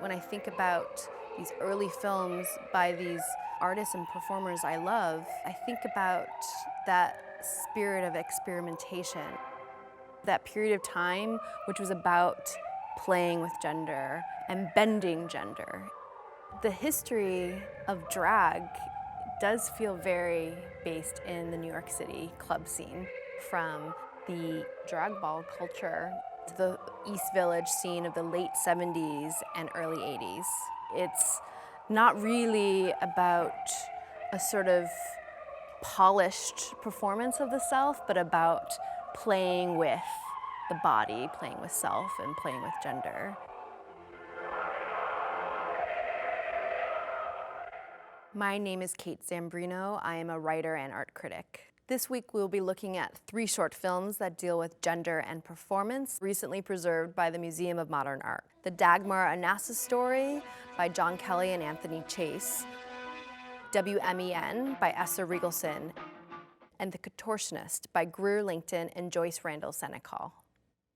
When I think about these early films by these artists and performers I love, I think about that spirit of experimentation. That period of time which was about playing with gender and bending gender. The history of drag does feel very based in the New York City club scene, from the drag ball culture to the East Village scene of the late 70s and early 80s. It's not really about a sort of polished performance of the self, but about playing with the body, playing with self, and playing with gender. My name is Kate Zambrino. I am a writer and art critic. This week we'll be looking at 3 short films that deal with gender and performance, recently preserved by the Museum of Modern Art. The Dagmar Onassis Story by John Kelly and Anthony Chase, WMEN by Esther Riegelson, and The Contortionist by Greer Langton and Joyce Randall Senecal.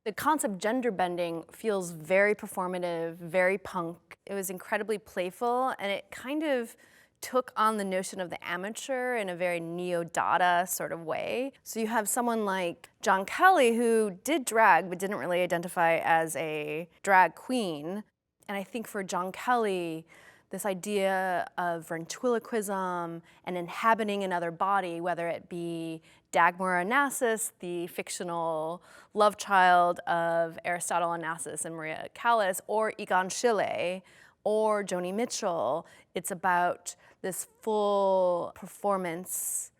The concept gender bending feels very performative, very punk. It was incredibly playful, and it kind of took on the notion of the amateur in a very neo-Dada sort of way. So you have someone like John Kelly, who did drag but didn't really identify as a drag queen. And I think for John Kelly, this idea of ventriloquism and inhabiting another body, whether it be Dagmar Onassis, the fictional love child of Aristotle Onassis and Maria Callas, or Egon Schiele, or Joni Mitchell, it's about this full performance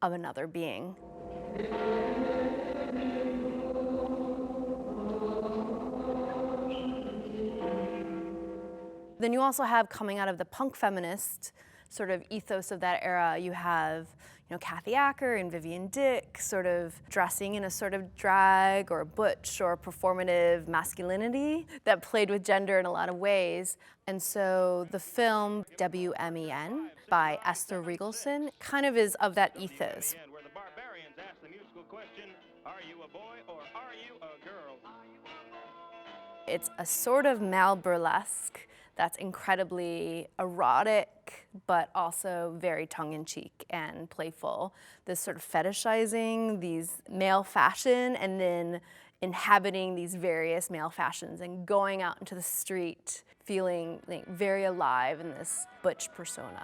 of another being. Then you also have, coming out of the punk feminist sort of ethos of that era, you have Kathy Acker and Vivian Dick sort of dressing in a sort of drag or butch or performative masculinity that played with gender in a lot of ways. And so the film WMEN by Esther Riegelson kind of is of that ethos. Where the barbarians ask the musical question, are you a boy or are you a girl? It's a sort of male burlesque that's incredibly erotic, but also very tongue-in-cheek and playful. This sort of fetishizing these male fashion and then inhabiting these various male fashions and going out into the street feeling very alive in this butch persona.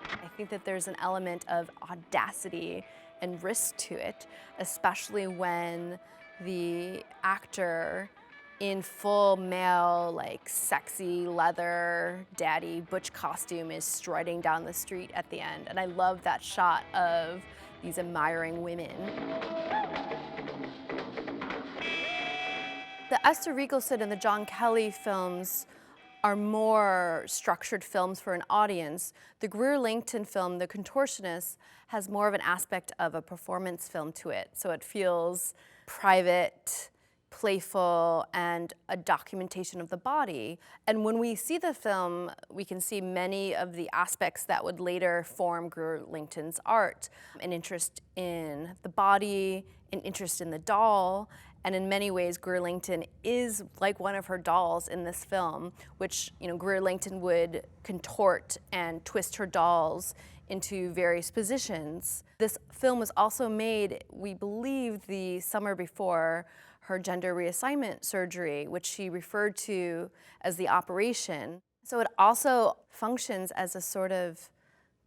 I think that there's an element of audacity and risk to it, especially when the actor in full male, sexy leather daddy butch costume is striding down the street at the end. And I love that shot of these admiring women. The Esther Riegelson and the John Kelly films are more structured films for an audience. The Greer Langton film, The Contortionist, has more of an aspect of a performance film to it. So it feels private, playful, and a documentation of the body. And when we see the film, we can see many of the aspects that would later form Greer Langton's art. An interest in the body, an interest in the doll, and in many ways, Greer Langton is like one of her dolls in this film, which Greer Langton would contort and twist her dolls into various positions. This film was also made, we believe, the summer before her gender reassignment surgery, which she referred to as the operation. So it also functions as a sort of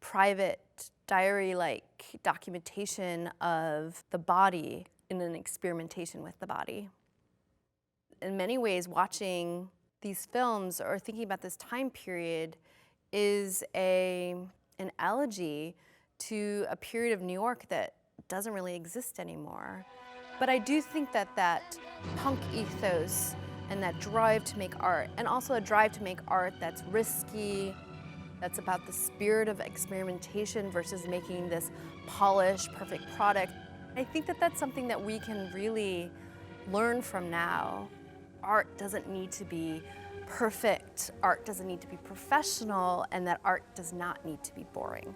private diary-like documentation of the body in an experimentation with the body. In many ways, watching these films or thinking about this time period is an elegy to a period of New York that doesn't really exist anymore. But I do think that that punk ethos and that drive to make art, and also a drive to make art that's risky, that's about the spirit of experimentation versus making this polished, perfect product, I think that that's something that we can really learn from now. Art doesn't need to be perfect, art doesn't need to be professional, and that art does not need to be boring.